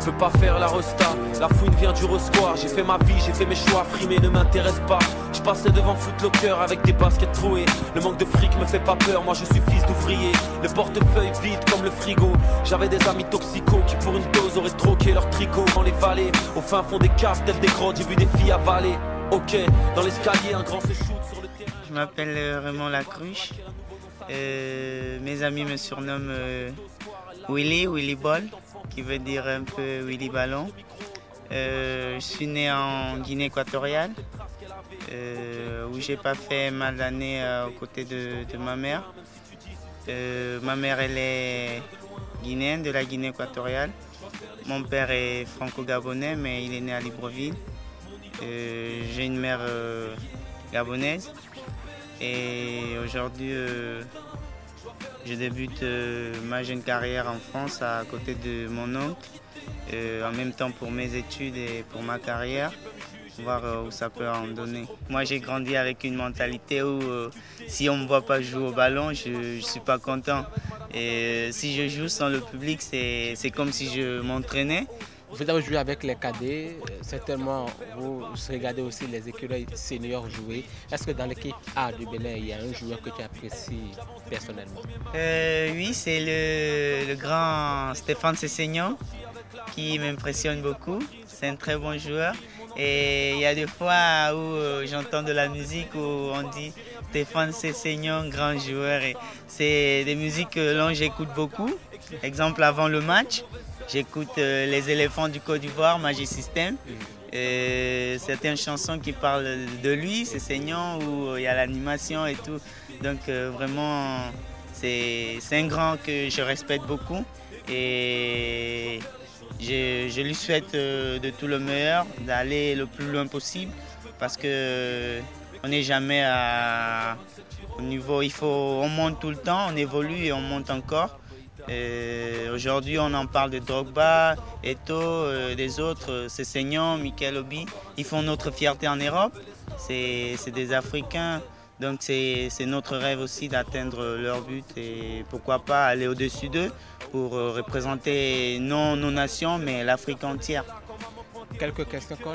veux pas faire la resta, la fouine vient du Roscoir. J'ai fait ma vie, j'ai fait mes choix, frimer ne m'intéresse pas. Je passais devant Footlocker avec des baskets trouées. Le manque de fric me fait pas peur, moi je suis fils d'ouvrier. Le portefeuille vide comme le frigo. J'avais des amis toxicos qui pour une dose auraient troqué leur tricot dans les vallées. Au fin fond des caves, telles des grottes, j'ai vu des filles avaler. Ok, dans l'escalier, un grand se shoot sur le terrain. Je m'appelle Raymond Lacruche. Mes amis me surnomment Willy Ball, qui veut dire un peu Willy Ballon. Je suis né en Guinée équatoriale, où j'ai pas fait mal d'années aux côtés de ma mère. Ma mère, elle est guinéenne, de la Guinée équatoriale. Mon père est franco-gabonais, mais il est né à Libreville. J'ai une mère gabonaise. Et aujourd'hui, je débute ma jeune carrière en France à côté de mon oncle, en même temps pour mes études et pour ma carrière, voir où ça peut en donner. Moi, j'ai grandi avec une mentalité où si on ne me voit pas jouer au ballon, je ne suis pas content. Et si je joue sans le public, c'est comme si je m'entraînais. Vous avez joué avec les cadets, certainement vous regardez aussi les écureuils seniors jouer. Est-ce que dans l'équipe A du Bénin, il y a un joueur que tu apprécies personnellement? Oui, c'est le grand Stéphane Sessegnon qui m'impressionne beaucoup. C'est un très bon joueur. Et il y a des fois où j'entends de la musique où on dit Stéphane Sessegnon, grand joueur. Et c'est des musiques que j'écoute beaucoup. Exemple, avant le match. J'écoute les éléphants du Côte d'Ivoire, Magic System. Certaines chansons qui parlent de lui, c'est Sessegnon, où il y a l'animation et tout. Donc vraiment, c'est un grand que je respecte beaucoup. Et je lui souhaite de tout le meilleur, d'aller le plus loin possible. Parce qu'on n'est jamais au niveau, on monte tout le temps, on évolue et on monte encore. Aujourd'hui, on en parle de Drogba, Eto'o, des autres, Sessegnon, Mikel Obi. Ils font notre fierté en Europe. C'est des Africains, donc c'est notre rêve aussi d'atteindre leur but et pourquoi pas aller au-dessus d'eux pour représenter non nos nations, mais l'Afrique entière. Quelques questions, Con.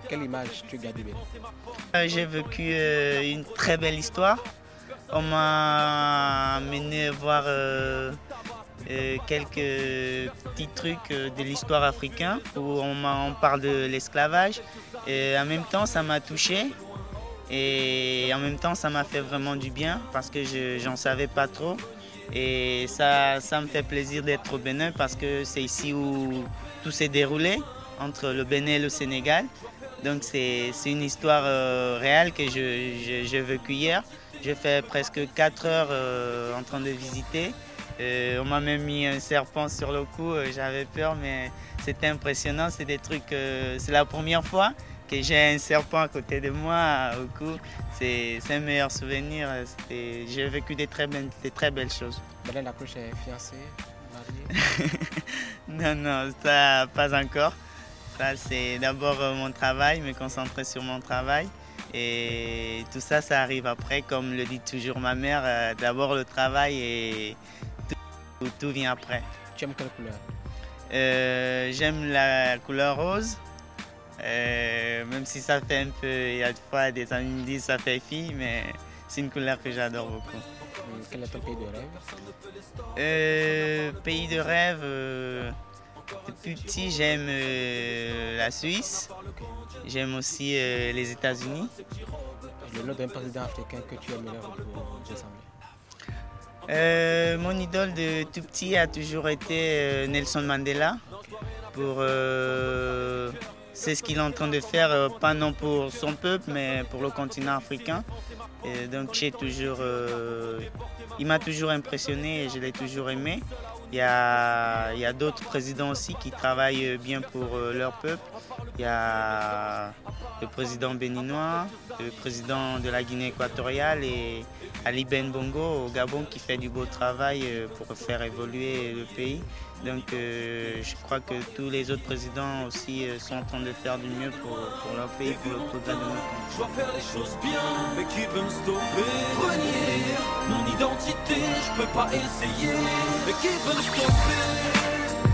Quelle image tu gardes du Bénin? J'ai vécu une très belle histoire. On m'a amené voir quelques petits trucs de l'histoire africaine où on parle de l'esclavage. Et en même temps, ça m'a touché et en même temps, ça m'a fait vraiment du bien parce que j'en savais pas trop. Et ça me fait plaisir d'être au Bénin parce que c'est ici où tout s'est déroulé entre le Bénin et le Sénégal. Donc c'est une histoire réelle que j'ai vécue hier. J'ai fait presque 4 heures en train de visiter. On m'a même mis un serpent sur le cou, j'avais peur, mais c'était impressionnant. C'est des trucs, c'est la première fois que j'ai un serpent à côté de moi au cou. C'est un meilleur souvenir. J'ai vécu des très belles choses. Madame Lacruche est fiancée, mariée? Non, ça pas encore. Ça, c'est d'abord mon travail, me concentrer sur mon travail. Et tout ça, ça arrive après, comme le dit toujours ma mère, d'abord le travail et tout vient après. Tu aimes quelle couleur? J'aime la couleur rose, même si ça fait un peu, il y a des fois des amis me disent ça fait fille, mais c'est une couleur que j'adore beaucoup. Quel est ton pays de rêve? Pays de rêve, depuis petit j'aime la Suisse. J'aime aussi les États-Unis. Le nom d'un président africain que tu aimerais ressembler? Mon idole de tout petit a toujours été Nelson Mandela. C'est ce qu'il est en train de faire, pas non pour son peuple, mais pour le continent africain. Et donc il m'a toujours impressionné et je l'ai toujours aimé. Il y a d'autres présidents aussi qui travaillent bien pour leur peuple. Il y a le président béninois, le président de la Guinée équatoriale et Ali Ben Bongo au Gabon qui fait du beau travail pour faire évoluer le pays. Donc je crois que tous les autres présidents aussi sont en train de faire du mieux pour leur pays, pour le progrès de notre pays. Je dois faire les choses bien, mais qui peut me stopper? Renier mon identité, je peux pas essayer, mais qui peut me stopper?